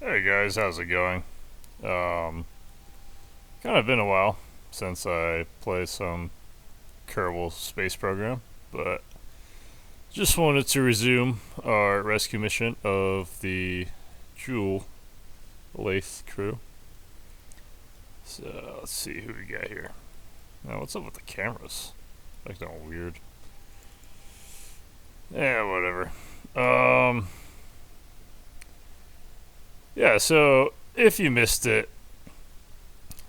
Hey guys, how's it going? Um, Kind of been a while since I played some Kerbal Space Program, but just wanted to resume our rescue mission of the Jewel Lathe crew. So let's see who we got here. Now, what's up with the cameras? Acting all weird. Yeah, whatever. Um, yeah. So if you missed it,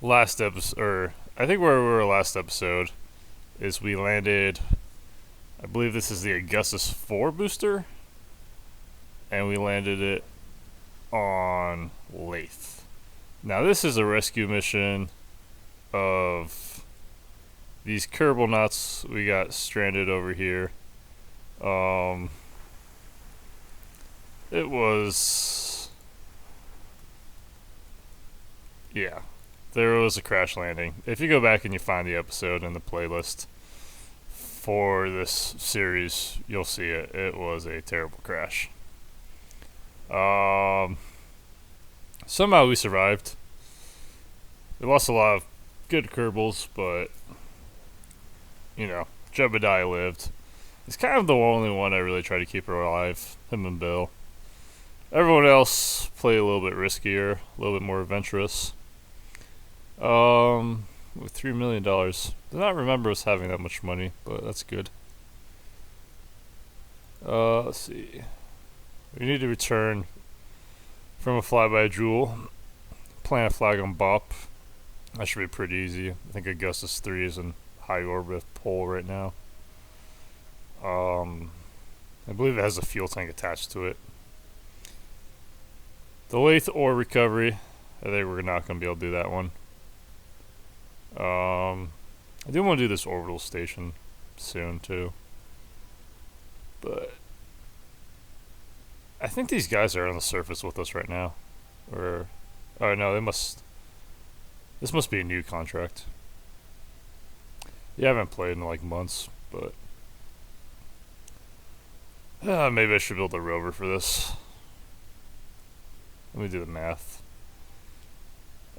last episode, or I think where we were last episode, is we landed. I believe this is the Augustus 4 booster, and we landed it on Lathe. Now, this is a rescue mission of these Kerbal nuts we got stranded over here. Um, it was. Yeah. There was a crash landing. If you go back and you find the episode in the playlist for this series, you'll see it. It was a terrible crash. Um, Somehow we survived. We lost a lot of good Kerbals, but you know, Jebediah lived. He's kind of the only one I really try to keep alive. Him and Bill. Everyone else played a little bit riskier, a little bit more adventurous. With $3 million, did not remember us having that much money, but that's good. Let's see. We need to return from a flyby Jewel. Plant a flag on Bop. That should be pretty easy. I think Augustus 3 is in high orbit pole right now. I believe it has a fuel tank attached to it. The Lathe ore recovery, I think we're not going to be able to do that one. I do want to do this orbital station soon too, but I think these guys are on the surface with us right now. Or, oh no, they must. This must be a new contract. Yeah, I haven't played in like months, but maybe I should build a rover for this. Let me do the math.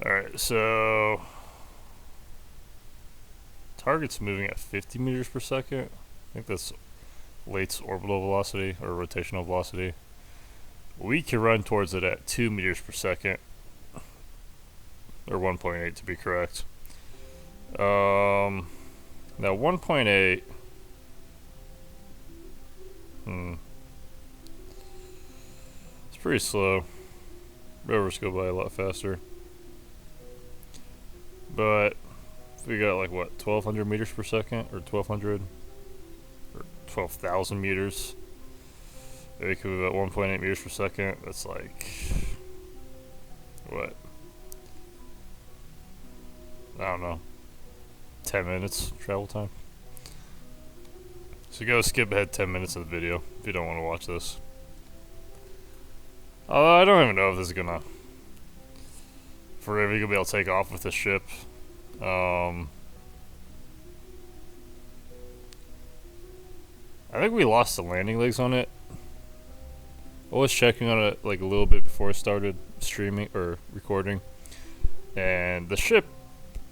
Alright, so target's moving at 50 meters per second. I think that's Late's orbital velocity or rotational velocity. We can run towards it at 2 meters per second, or 1.8 to be correct. Now 1.8. It's pretty slow. Rovers go by a lot faster. But if we got like what, 1,200 meters per second, or 1,200, or 12,000 meters. We could move at 1.8 meters per second. That's like what? I don't know. 10 minutes travel time. So go skip ahead 10 minutes of the video if you don't want to watch this. Although I don't even know if this is gonna forever. You gonna be able to take off with this ship. I think we lost the landing legs on it. I was checking on it like a little bit before I started streaming or recording, and the ship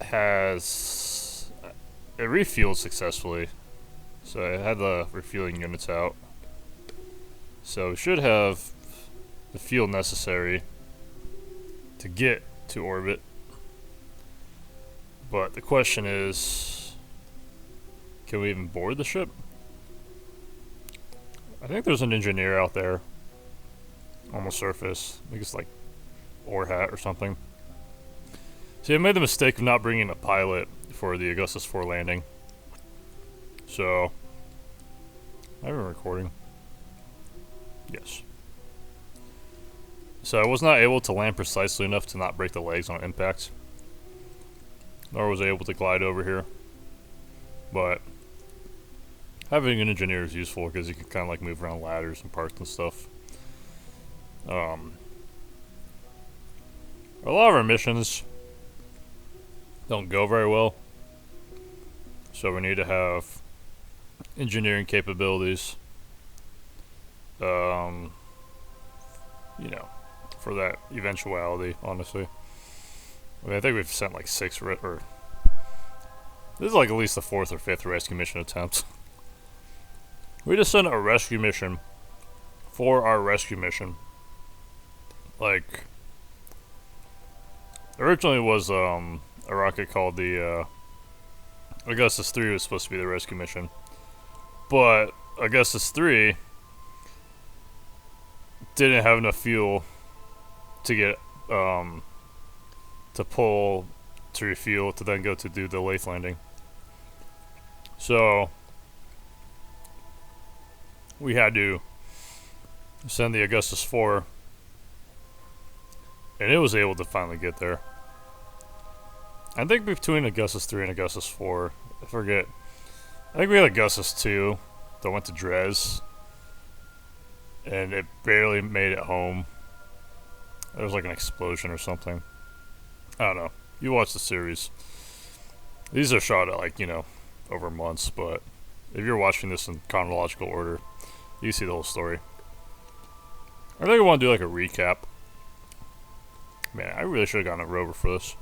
has it refueled successfully, so I had the refueling units out, so we should have the fuel necessary to get to orbit. But the question is, can we even board the ship? I think there's an engineer out there on the surface. I think it's like Orhat or something. See, I made the mistake of not bringing a pilot for the Augustus 4 landing. So, I've been recording. Yes. So I was not able to land precisely enough to not break the legs on impact. Nor was I able to glide over here. But having an engineer is useful because you can kind of like move around ladders and parts and stuff. A lot of our missions don't go very well, so we need to have engineering capabilities. You know, for that eventuality, honestly. I mean, I think we've sent like 6 or this is like at least the 4th or 5th rescue mission attempt. We just sent a rescue mission for our rescue mission. Like, originally it was a rocket called the Augustus 3 was supposed to be the rescue mission, but Augustus 3 didn't have enough fuel to get to pull to refuel to then go to do the Lathe landing. So we had to send the Augustus 4, and it was able to finally get there. I think between Augustus 3 and Augustus 4, I forget. I think we had Augustus 2 that went to Dres, and it barely made it home. There was like an explosion or something. I don't know. You watch the series. These are shot at like, over months, but if you're watching this in chronological order, you see the whole story. I think I want to do like a recap. Man, I really should have gotten a rover for this.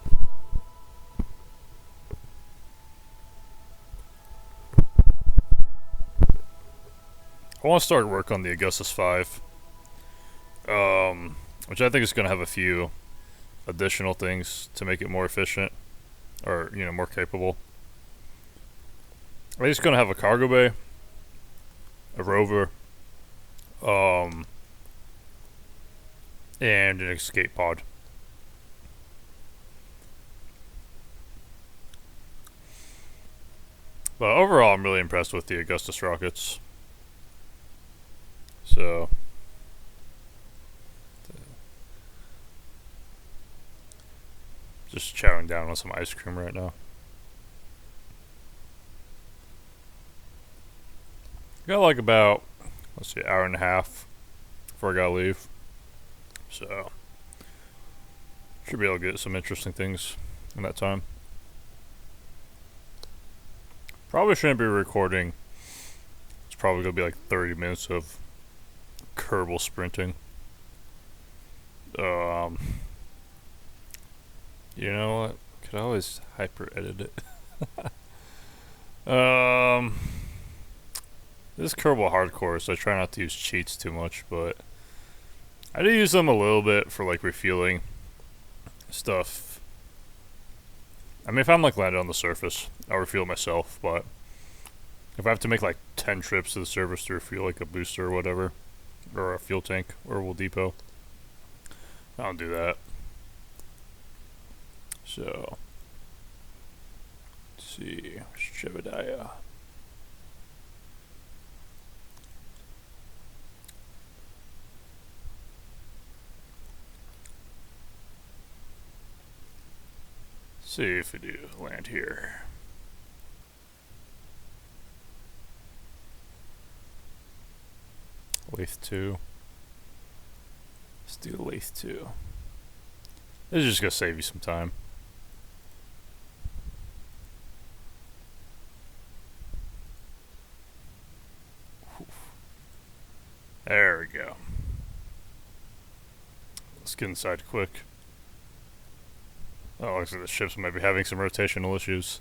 I want to start work on the Augustus 5, which I think is going to have a few additional things to make it more efficient, or more capable. I think it's going to have a cargo bay, a rover, and an escape pod. But overall, I'm really impressed with the Augustus rockets. So, just chowing down on some ice cream right now. Got like about, let's see, hour and a half before I gotta leave. So, should be able to get some interesting things in that time. Probably shouldn't be recording. It's probably gonna be like 30 minutes of Kerbal sprinting. You know what? Could always hyper edit it. This is Kerbal hardcore, so I try not to use cheats too much, but I do use them a little bit for like refueling stuff. I mean, if I'm like landed on the surface, I'll refuel myself, but if I have to make like 10 trips to the surface to refuel like a booster or whatever, or a fuel tank or wool depot, I don't do that. So, let's see, Jebediah. See if we do land here. Lathe 2. Let's do Lathe 2. This is just gonna save you some time. There we go. Let's get inside quick. Oh, looks like the ships might be having some rotational issues.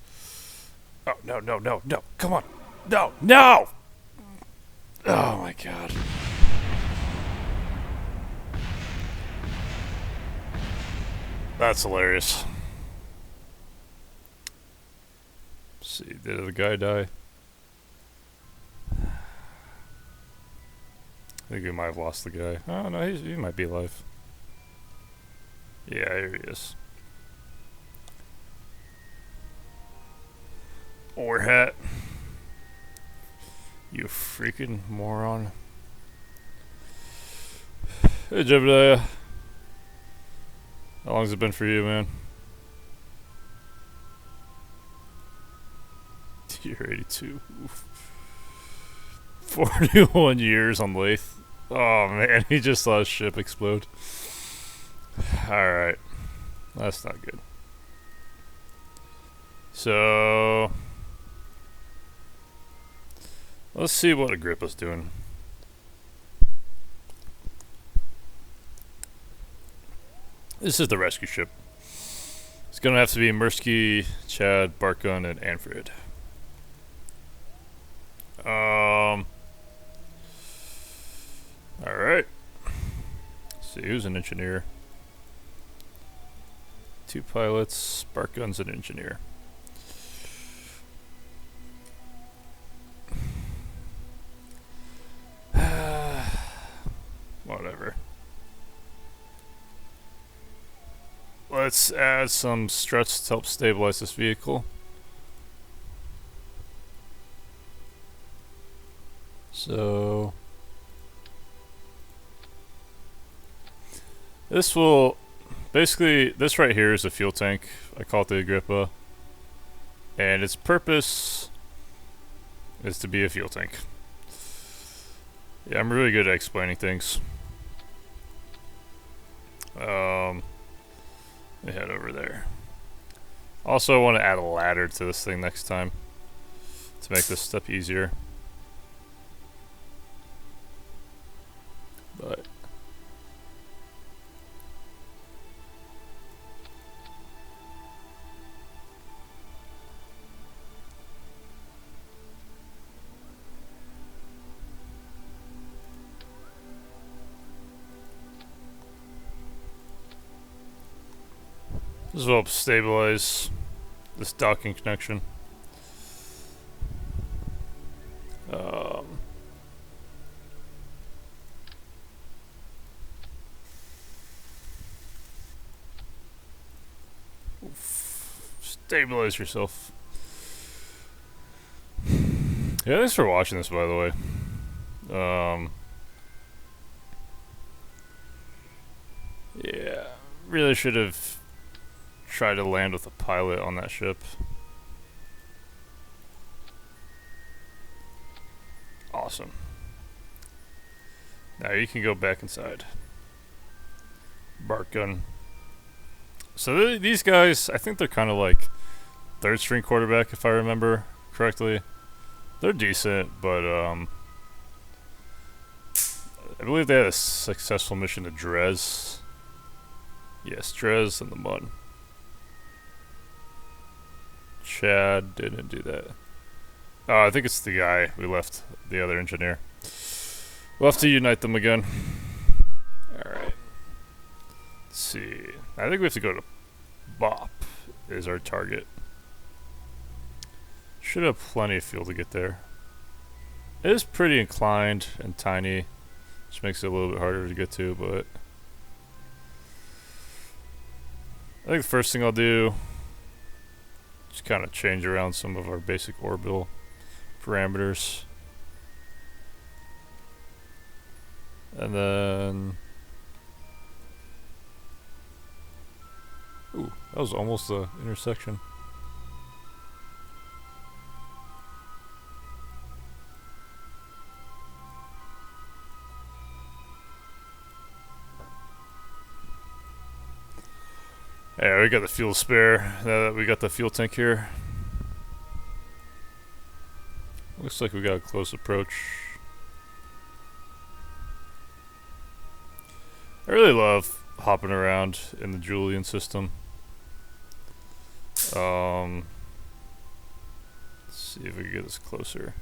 Oh, no, no, no, no. Come on. No, no! Oh my god. That's hilarious. Let's see, did the guy die? I think we might have lost the guy. Oh no, he might be alive. Yeah, here he is. Or hat. You freaking moron. Hey Jebediah. How long's it been for you, man? You're 82. Oof. 41 years on Lathe. Oh man, he just saw his ship explode. Alright. That's not good. So, let's see what Agrippa's doing. This is the rescue ship. It's gonna have to be Mirsky, Chad, Barkgun, and Anfred. Alright. See, who's an engineer? 2 pilots, Barkgun's an engineer. Whatever. Let's add some struts to help stabilize this vehicle. So this will basically, this right here is a fuel tank. I call it the Agrippa, and its purpose is to be a fuel tank. Yeah, I'm really good at explaining things. Let me head over there. Also, I want to add a ladder to this thing next time to make this step easier. But this will help stabilize this docking connection. Stabilize yourself. Yeah, thanks for watching this, by the way. Yeah, really should have tried to land with a pilot on that ship. Awesome. Now you can go back inside. Barkgun. So these guys, I think they're kind of like third string quarterback, if I remember correctly. They're decent, but I believe they had a successful mission to Dres. Yes, Dres and the Mud. Chad didn't do that. Oh, I think it's the guy we left, the other engineer. We'll have to unite them again. Alright. Let's see. I think we have to go to Bop is our target. Should have plenty of fuel to get there. It is pretty inclined and tiny, which makes it a little bit harder to get to, but I think the first thing I'll do is kind of change around some of our basic orbital parameters. And then ooh, that was almost the intersection. Yeah, we got the fuel spare. Now that we got the fuel tank here. Looks like we got a close approach. I really love hopping around in the Julian system. Let's see if we can get this closer.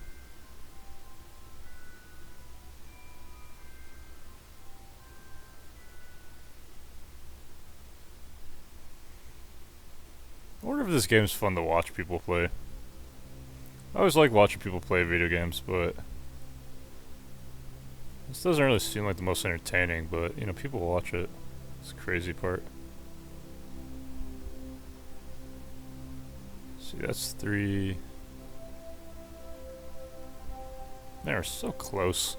I wonder if this game's fun to watch people play. I always like watching people play video games, but this doesn't really seem like the most entertaining, but you know, people watch it. It's the crazy part. See, that's 3. They're so close.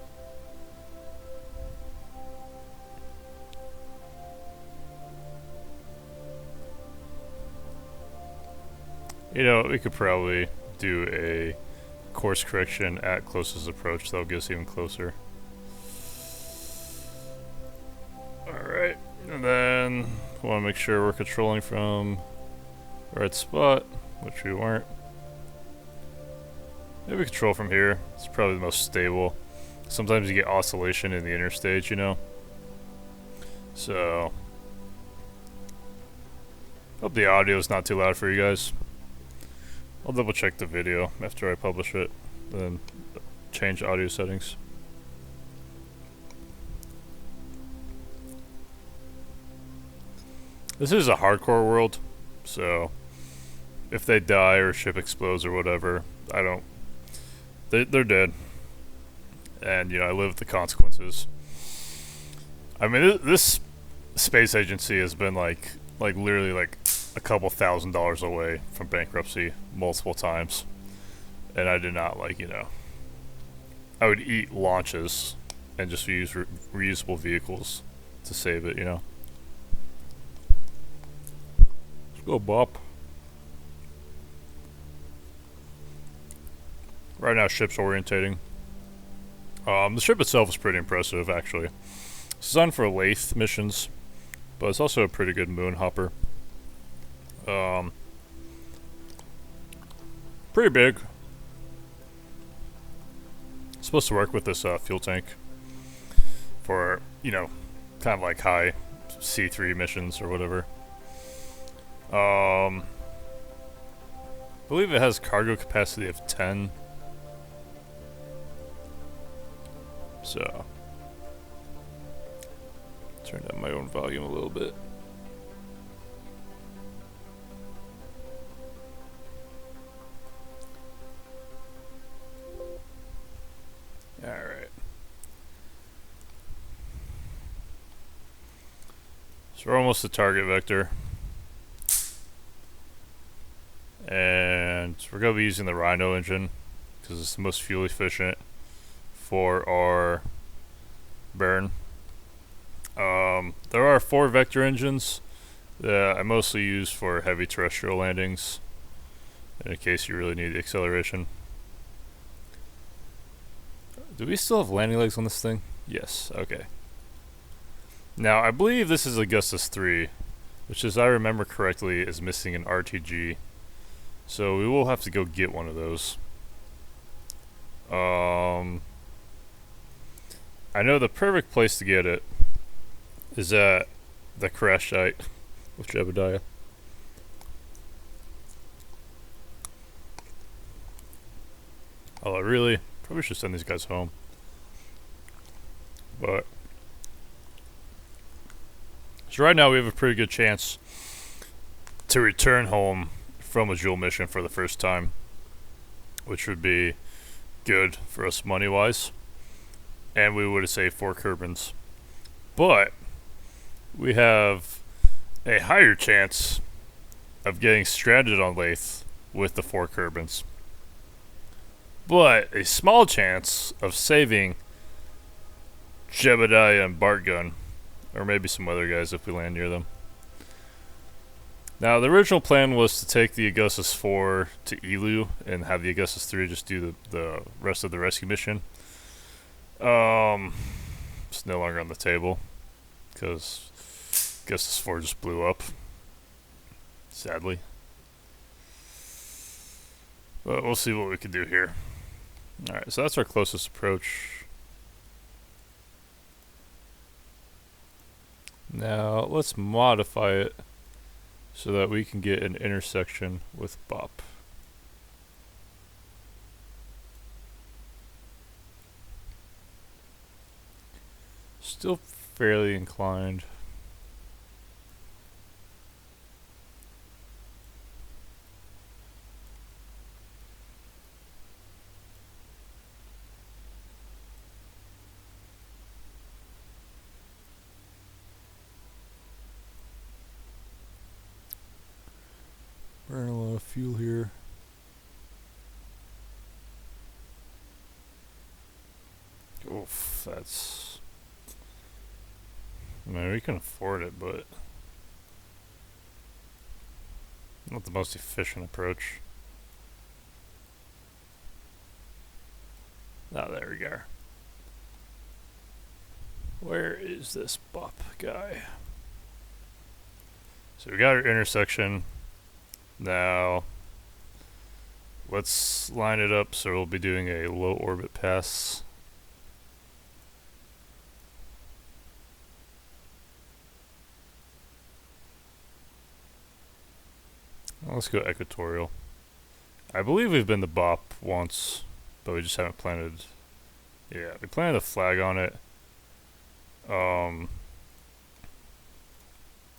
You know, we could probably do a course correction at closest approach. That'll get us even closer. Alright, and then we want to make sure we're controlling from the right spot, which we weren't. Maybe control from here. It's probably the most stable. Sometimes you get oscillation in the interstage, you know. So Hope the audio is not too loud for you guys. I'll double check the video after I publish it, then change audio settings. This is a hardcore world, so if they die or ship explodes or whatever, I don't. They're dead, and I live with the consequences. I mean, this space agency has been like literally like a couple $1,000s away from bankruptcy multiple times, and I did not I would eat launches and just use reusable vehicles to save it. Let's go, Bop. Right now, ship's orientating. The ship itself is pretty impressive, actually. It's designed for Lathe missions, but it's also a pretty good moon hopper. Pretty big. It's supposed to work with this fuel tank for, kind of like high C3 missions or whatever. I believe it has cargo capacity of 10. So, turn down my own volume a little bit. Alright. So we're almost to target vector. And we're going to be using the Rhino engine because it's the most fuel efficient for our burn. There are 4 vector engines that I mostly use for heavy terrestrial landings in case you really need acceleration. Do we still have landing legs on this thing? Yes, okay. Now, I believe this is Augustus 3, which, as I remember correctly, is missing an RTG. So we will have to go get one of those. I know the perfect place to get it is at the crash site with Jebediah. Oh, really? Probably should send these guys home. But so right now we have a pretty good chance to return home from a Joule mission for the first time, which would be good for us money-wise, and we would have saved 4 Kerbins. But we have a higher chance of getting stranded on Lathe with the 4 Kerbins, but a small chance of saving Jebediah and Bartgun, or maybe some other guys if we land near them. Now, the original plan was to take the Augustus 4 to Elu and have the Augustus 3 just do the rest of the rescue mission. It's no longer on the table because Augustus 4 just blew up, sadly. But we'll see what we can do here. Alright, so that's our closest approach. Now, let's modify it so that we can get an intersection with Bop. Still fairly inclined. Burning a lot of fuel here. Oof, that's... I mean, we can afford it, but not the most efficient approach. Oh, there we go. Where is this Bop guy? So we got our intersection. Now, let's line it up so we'll be doing a low orbit pass. Let's go equatorial. I believe we've been to Bop once, but we just haven't planted. Yeah, we planted a flag on it.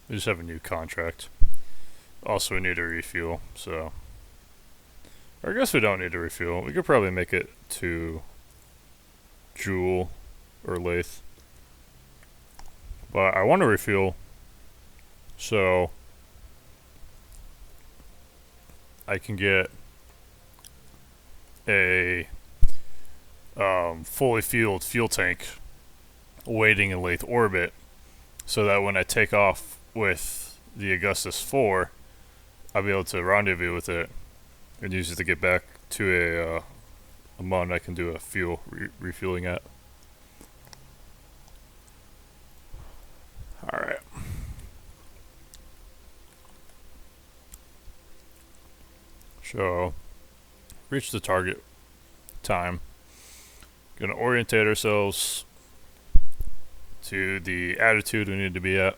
We just have a new contract. Also, we need a refuel, so. Or I guess we don't need to refuel. We could probably make it to Jewel or Lathe. But I want to refuel, so I can get a fully fueled fuel tank waiting in Lathe orbit, so that when I take off with the Augustus 4, I'll be able to rendezvous with it and use it to get back to a MUN I can do a fuel refueling at. Alright. So, reach the target time. Gonna orientate ourselves to the attitude we need to be at.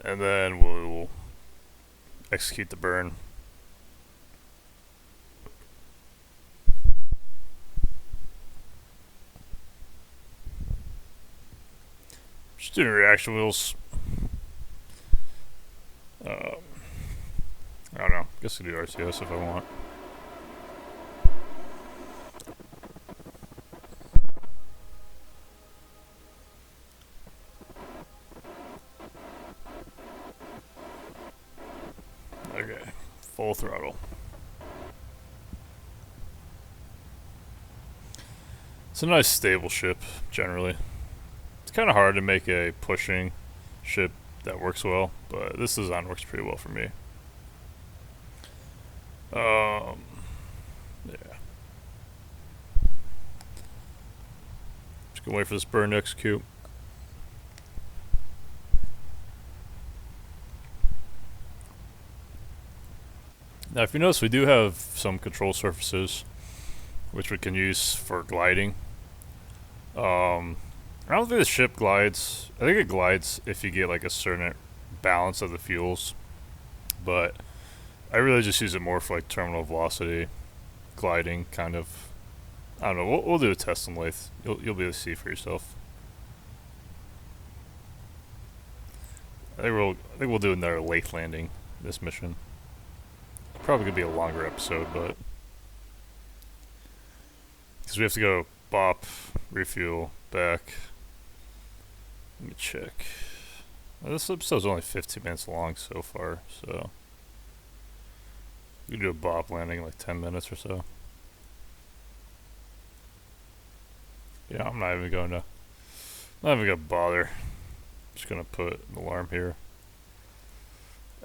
And then we'll execute the burn. Just doing reaction wheels. I don't know. Guess I can do RCS if I want. Okay, full throttle. It's a nice stable ship, generally. It's kind of hard to make a pushing ship that works well, but this design works pretty well for me. Yeah. Just gonna wait for this burn to execute. Now, if you notice, we do have some control surfaces, which we can use for gliding. I don't think the ship glides. I think it glides if you get like a certain balance of the fuels, but I really just use it more for like terminal velocity, gliding, kind of. I don't know. We'll do a test in Lathe. You'll be able to see for yourself. I think we'll do another Lathe landing this mission. Probably gonna be a longer episode, but because we have to go Bop, refuel, back. Let me check. This episode's only 15 minutes long so far, so we can do a Bop landing in like 10 minutes or so. Yeah, I'm not even gonna bother. I'm just gonna put an alarm here.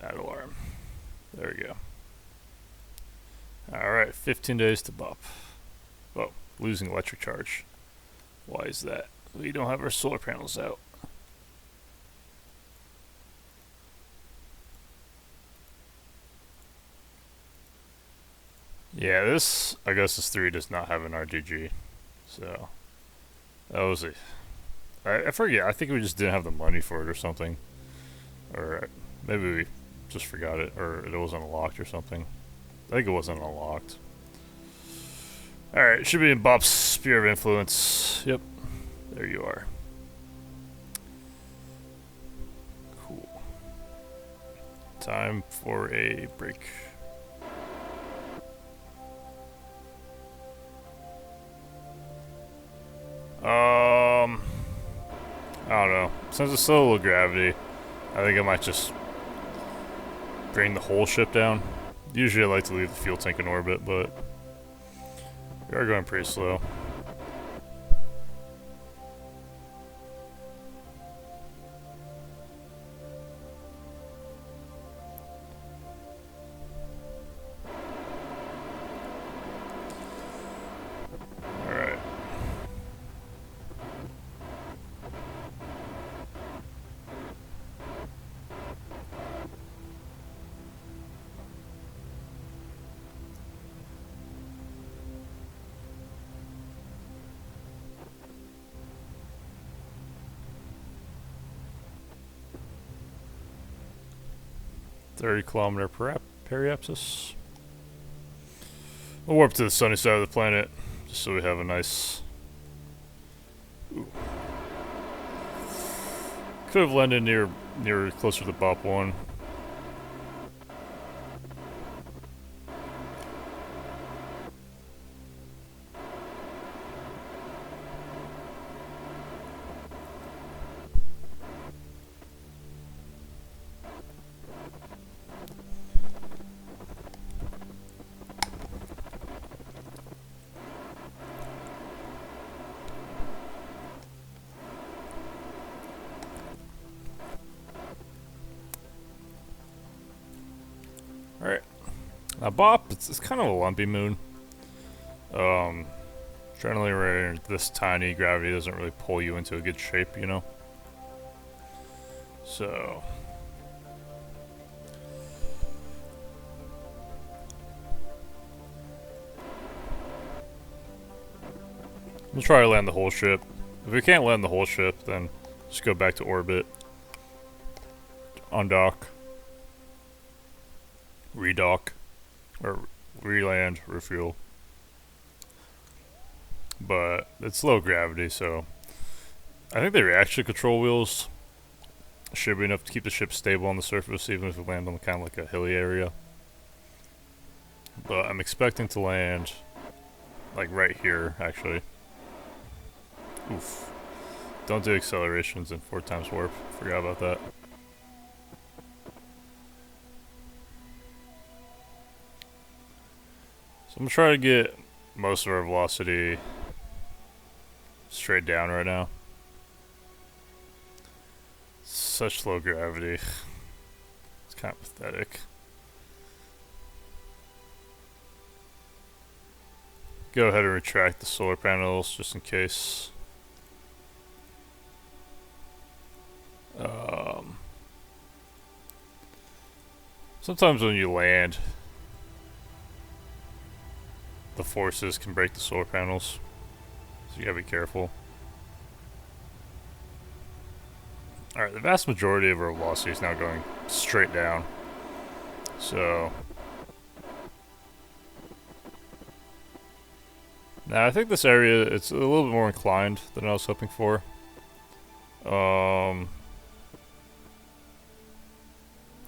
Add alarm. There we go. Alright, 15 days to Bop. Oh, losing electric charge. Why is that? We don't have our solar panels out. Yeah, this Augustus 3 does not have an RGG. So, that was I forget, I think we just didn't have the money for it or something. Or maybe we just forgot it, or it wasn't unlocked or something. I think it wasn't unlocked. Alright, it should be in Bop's Sphere of Influence. Yep, there you are. Cool. Time for a break. I don't know. Since it's so low gravity, I think I might just bring the whole ship down. Usually I like to leave the fuel tank in orbit, but we are going pretty slow. Alright. 30-kilometer periapsis. We'll warp to the sunny side of the planet, just so we have a nice... Ooh. Could have landed near closer to the BOP 1. Alright. Now BOP, it's kind of a lumpy moon. Generally where this tiny, gravity doesn't really pull you into a good shape, you know? So... we'll try to land the whole ship. If we can't land the whole ship, then just go back to orbit. Undock. Redock. Or re-land, refuel. But it's low gravity, so I think the reaction control wheels should be enough to keep the ship stable on the surface, even if we land on kind of like a hilly area. But I'm expecting to land like right here, actually. Oof. Don't do accelerations in 4 times warp. Forgot about that. So I'm gonna try to get most of our velocity straight down right now. Such low gravity. It's kind of pathetic. Go ahead and retract the solar panels just in case. Sometimes when you land, the forces can break the solar panels, so you gotta be careful. Alright, the vast majority of our velocity is now going straight down. So... now I think this area, it's a little bit more inclined than I was hoping for. I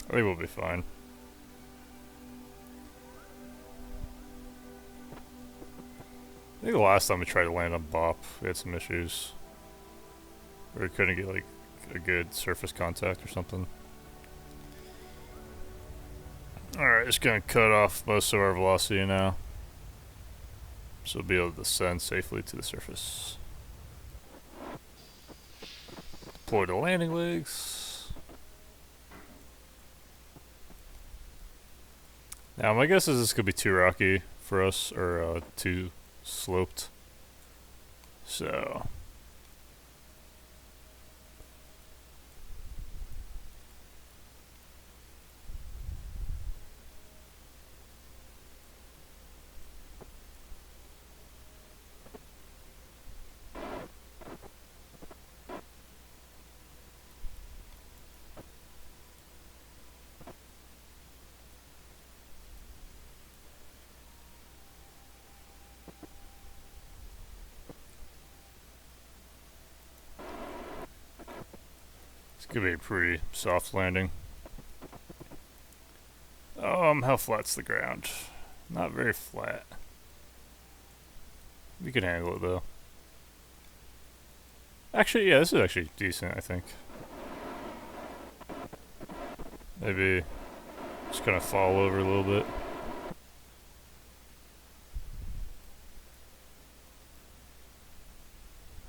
think we'll be fine. I think the last time we tried to land on BOP, we had some issues. Or we couldn't get like a good surface contact or something. Alright, just gonna cut off most of our velocity now. So we'll be able to descend safely to the surface. Deploy the landing legs. Now my guess is this could be too rocky for us, or too sloped. So... it's gonna be a pretty soft landing. How flat's the ground? Not very flat. We can handle it though. Actually, yeah, this is actually decent, I think. Maybe just kind of fall over a little bit.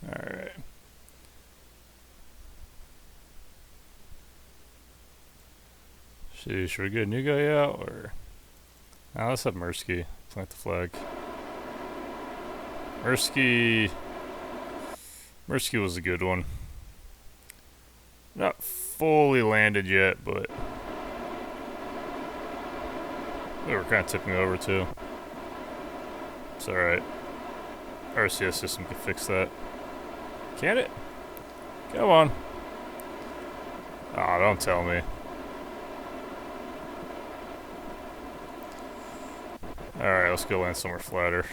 Alright. Should we get a new guy out, or... nah, let's have Mirsky plant the flag. Mirsky was a good one. Not fully landed yet, but... we were kind of tipping over too. It's alright. RCS system can fix that. Can it? Come on. Aw, don't tell me. Alright, let's go land somewhere flatter.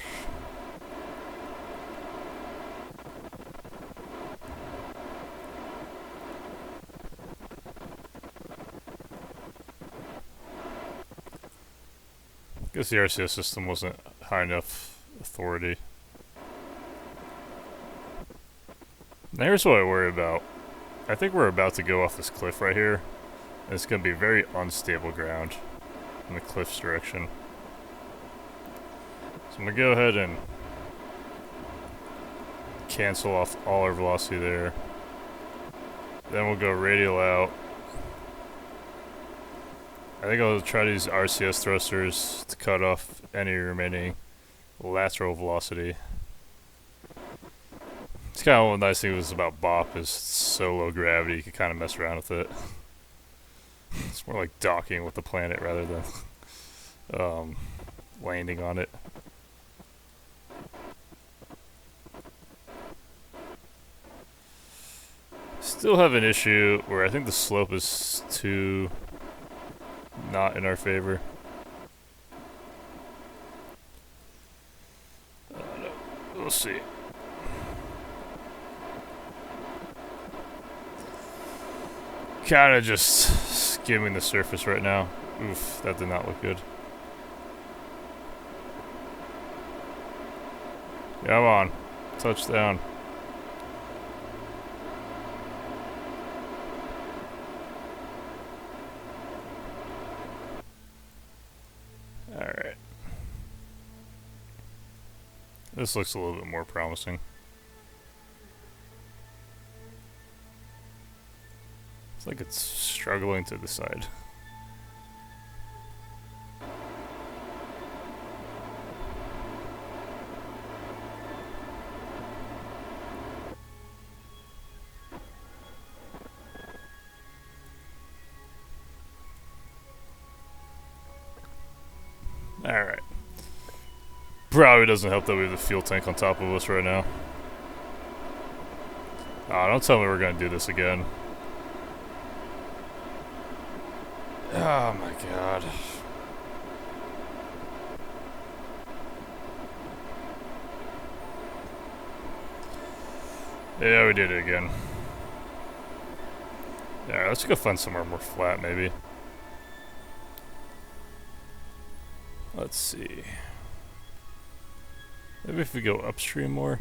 Guess the RCS system wasn't high enough authority. Now here's what I worry about. I think we're about to go off this cliff right here, and it's going to be very unstable ground in the cliff's direction. So I'm going to go ahead and cancel off all our velocity there. Then we'll go radial out. I think I'll try to use RCS thrusters to cut off any remaining lateral velocity. It's kind of one nice thing was about BOP is it's so low gravity you can kind of mess around with it. It's more like docking with the planet rather than landing on it. Still have an issue where I think the slope is too not in our favor. No, we'll see. Kinda just skimming the surface right now. Oof, that did not look good. Come on, touchdown. Alright. This looks a little bit more promising. It's like it's struggling to decide. Alright. Probably doesn't help that we have the fuel tank on top of us right now. Oh, don't tell me we're gonna do this again. Oh my god. Yeah, we did it again. Alright, let's go find somewhere more flat, maybe. Let's see. Maybe if we go upstream more.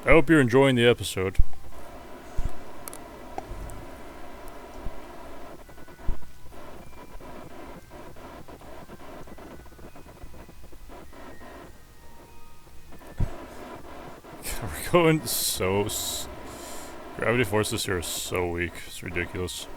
I hope you're enjoying the episode. We're going so... Gravity forces here are so weak. It's ridiculous.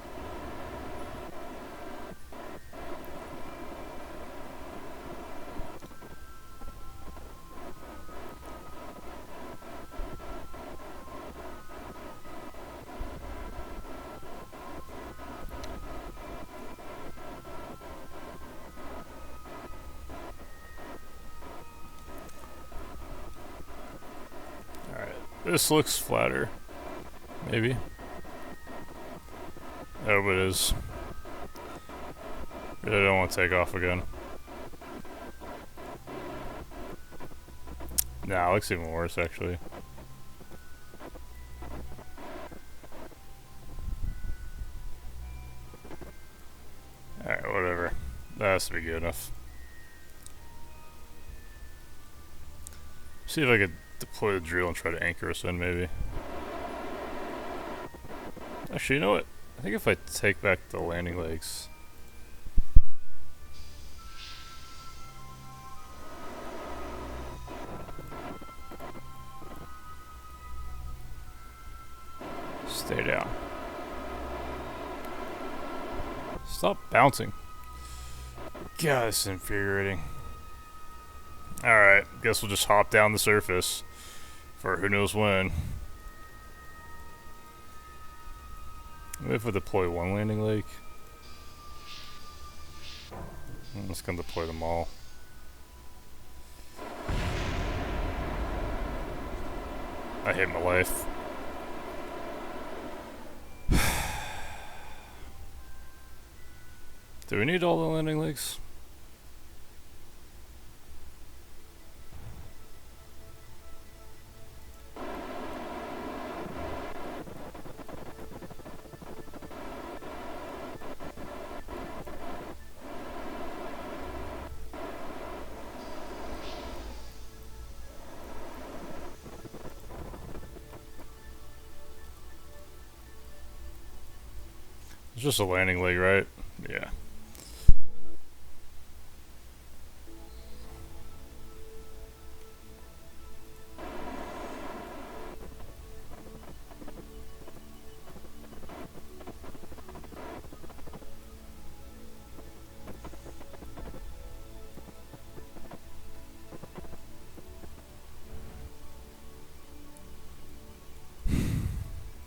This looks flatter. Maybe. Oh, it is. Really don't want to take off again. Nah, it looks even worse, actually. Alright, whatever. That has to be good enough. See if I could deploy the drill and try to anchor us in, maybe. Actually, you know what? I think if I take back the landing legs... Stay down. Stop bouncing. God, this is infuriating. Alright, guess we'll just hop down the surface for who knows when. Maybe if we deploy one landing leg. I'm just gonna deploy them all. I hate my life. Do we need all the landing legs? It's just a landing leg, right? Yeah.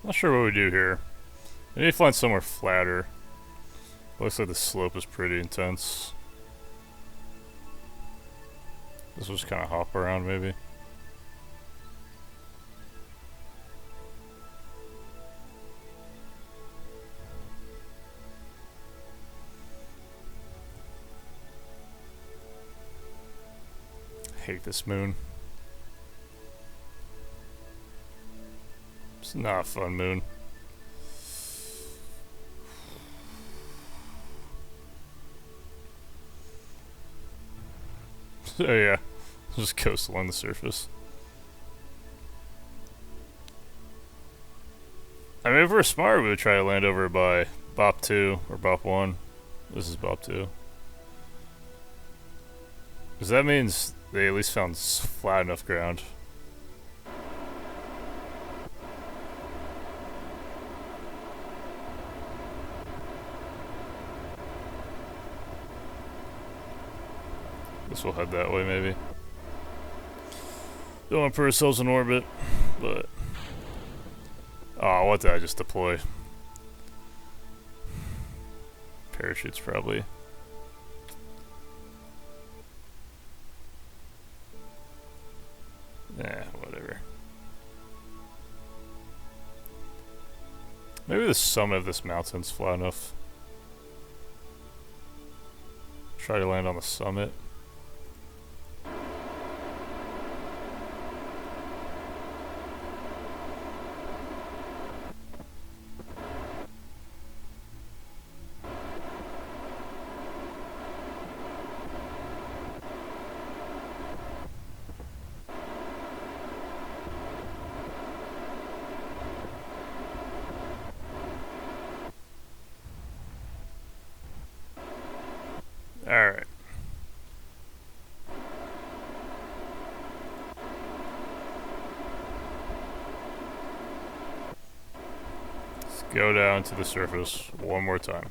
Not sure what we do here. I need to find somewhere flatter. Looks like the slope is pretty intense. This will just kind of hop around, maybe. I hate this moon. It's not a fun moon. So yeah, just coast along the surface. I mean, if we're smart, we would try to land over by BOP 2 or BOP 1. This is BOP 2. Because that means they at least found flat enough ground. Guess we'll head that way, maybe. Don't want to put ourselves in orbit, but... Oh, what did I just deploy? Parachutes, probably. Whatever. Maybe the summit of this mountain's flat enough. Try to land on the summit. Alright. Let's go down to the surface one more time.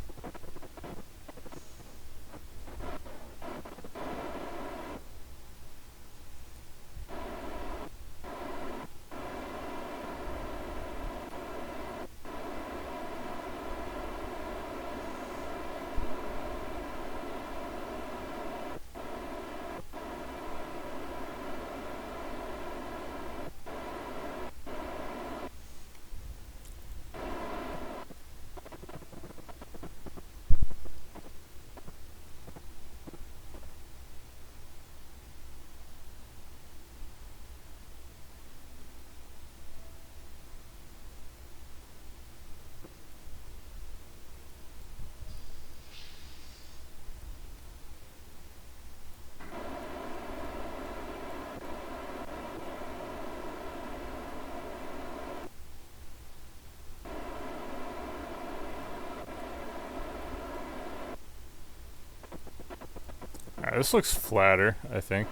Alright, this looks flatter, I think.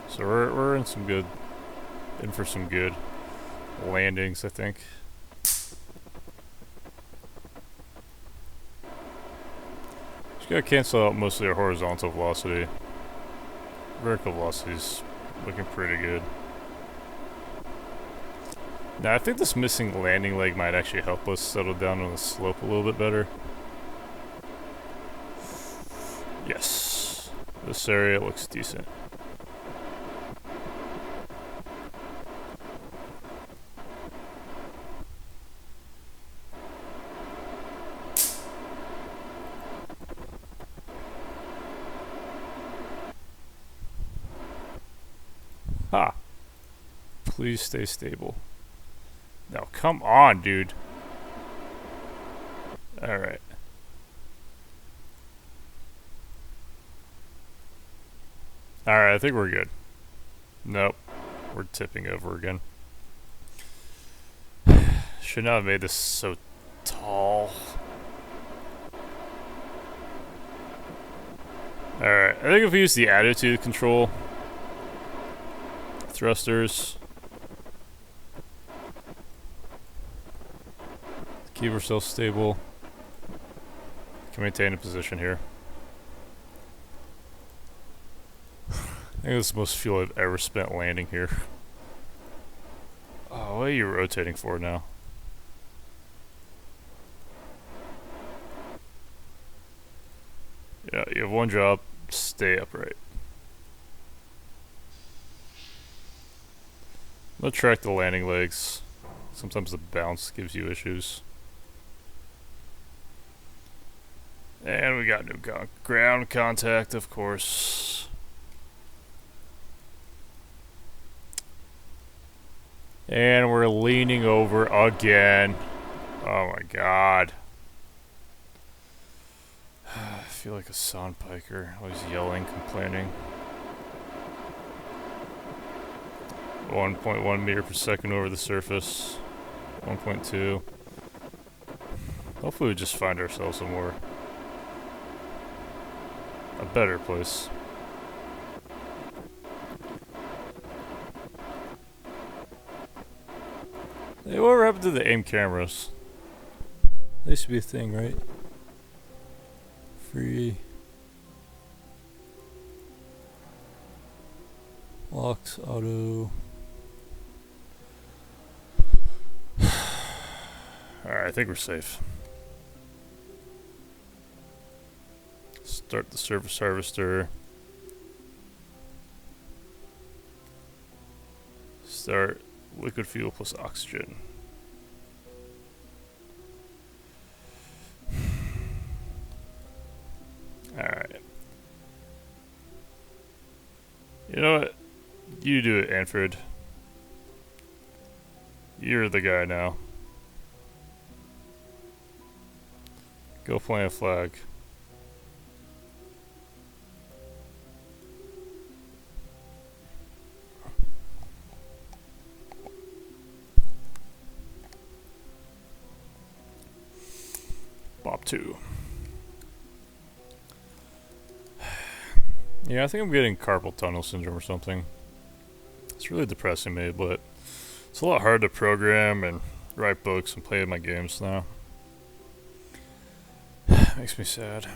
So we're in for some good landings, I think. Just gotta cancel out mostly our horizontal velocity. vertical velocity's looking pretty good. Now I think this missing landing leg might actually help us settle down on the slope a little bit better. Yes, this area looks decent. Ha! Please stay stable. Now, come on, dude. Alright. Alright, I think we're good. Nope. We're tipping over again. Should not have made this so tall. Alright, I think if we use the attitude control thrusters, keep ourselves stable, can maintain a position here. I think this is the most fuel I've ever spent landing here. Oh, what are you rotating for now? Yeah, you have one job, stay upright. I'm gonna track the landing legs. Sometimes the bounce gives you issues. And we got new ground contact, of course. And we're leaning over again. Oh my god. I feel like a sandpiker, always yelling, complaining. 1.1 meter per second over the surface. 1.2. Hopefully we just find ourselves somewhere. A better place. Hey, whatever happened to the aim cameras? They used to be a thing, right? Free. Locks, auto. Alright, I think we're safe. Start the surface harvester. Start liquid fuel plus oxygen. Alright. You know what? You do it, Anfred. You're the guy now. Go plant a flag. Bob 2. Yeah, I think I'm getting carpal tunnel syndrome or something. It's really depressing me, but it's a lot harder to program and write books and play my games now. Makes me sad.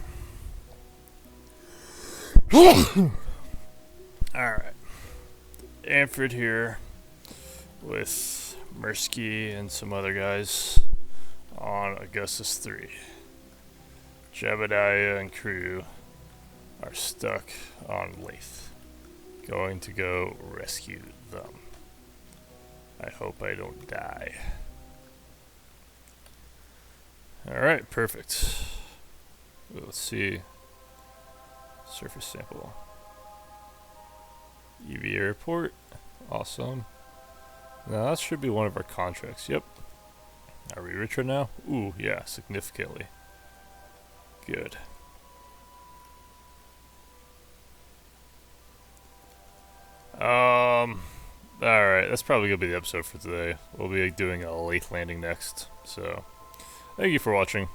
Alright. Anfred here with Mirsky and some other guys on Augustus 3. Jebediah and crew are stuck on Lathe. Going to go rescue them. I hope I don't die. Alright, perfect. Let's see. Surface sample. EV airport. Awesome. Now that should be one of our contracts. Yep. Are we richer now? Ooh, yeah, significantly. Good. Alright, that's probably gonna be the episode for today. We'll be doing a Lathe landing next. So, thank you for watching.